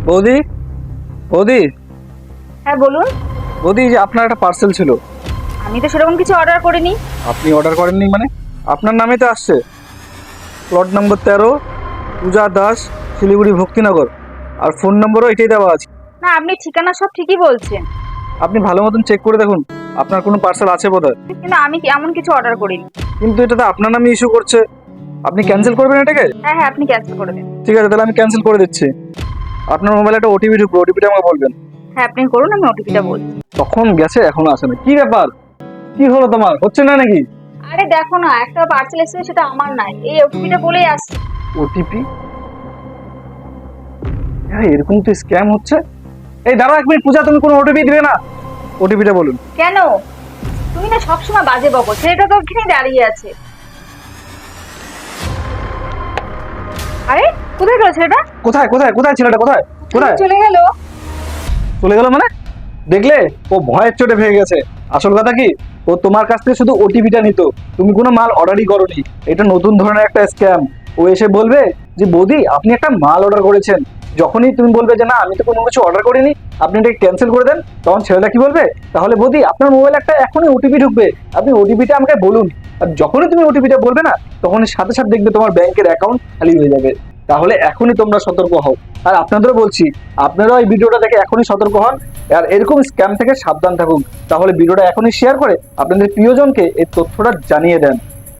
বৌদি, বৌদি, হ্যাঁ বলুন। বৌদি, এই যে আপনার একটা পার্সেল ছিল। আমি তো সেরকম কিছু অর্ডার করিনি। আপনি অর্ডার করেননি মানে? আপনার নামে তো আসছে। প্লট নম্বর 13, পূজা দাস, শিলিগুড়ি ভক্তিনগর। আর ফোন নম্বরও এটাই দেওয়া আছে। না, আপনি ঠিকানা সব ঠিকই বলছেন, আপনি ভালো মতন চেক করে দেখুন, আপনার কোনো পার্সেল আছে বোধহয়। কিন্তু আমি এমন কিছু অর্ডার করিনি। কিন্তু এটা তো আপনার নামে ইস্যু করছে। আপনি ক্যান্সেল করবেন এটাকে? হ্যাঁ হ্যাঁ, আপনি ক্যান্সেল করে দিন। ঠিক আছে, তাহলে আমি ক্যান্সেল করে দিচ্ছি। আপনার মোবাইলে একটা ওটিপি ঢুকবে, ওটিপিটা আমাকে বলবেন। হ্যাঁ আপনি করুন, আমি ওটিপিটা বলছি। তখন গেছে, এখনো আসে না, কি ব্যাপার? কি হলো তোমার, হচ্ছে না নাকি? আরে দেখো না, একটা পার্সেল এসেছে, সেটা আমার নাই, এই ওটিপিটা বলেই আসছে। ওটিপি? হ্যাঁ, এরকম তো স্ক্যাম হচ্ছে। এই দাঁড়াও এক মিনিট, পূজা, তুমি কোনো ওটিপি দিবে না? ওটিপিটা বলুন। কেন? তুমি না সবসময় বাজে বকো, ছেলেটা তো ওখানেই দাঁড়িয়ে আছে। আরে কোথায় গেল ছেলেটা? কোথায় কোথায় কোথায় ছেলেটা, কোথায় কোথায়? চলে গেল। চলে গেল মানে? দেখলে, ও ভয়ের চোটে ভেঙে গেছে। আসল কথা কি, ও তোমার কাছ থেকে শুধু ওটিপিটা নিত, তুমি কোনো মাল অর্ডারই করোনি। এটা নতুন ধরনের একটা স্ক্যাম। ও এসে বলবে যে বৌদি আপনি একটা মাল অর্ডার করেছেন। যখনই তুমি বলবে যে না আমি তো কোনো কিছু অর্ডার করিনি, আপনি এটাকে ক্যান্সেল করে দেন, তখন ছেলেটা কি বলবে, তাহলে বৌদি আপনার মোবাইলে একটা এখনই ওটিপি ঢুকবে, আপনি ওটিপিটা আমাকে বলুন। আর যখনই তুমি ওটিপিটা বলবে না, তখনই সাথে সাথে দেখবে তোমার ব্যাংকের অ্যাকাউন্ট খালি হয়ে যাবে। তাহলে এখনই তোমরা সতর্ক হও। আর আপনাদেরও বলছি, আপনারাও এই ভিডিওটা দেখে এখনই সতর্ক হন। আর এরকম স্ক্যাম থেকে সাবধান থাকুন। তাহলে ভিডিওটা এখনই শেয়ার করে আপনাদের প্রিয়জনকে এই তথ্যটা জানিয়ে দেন।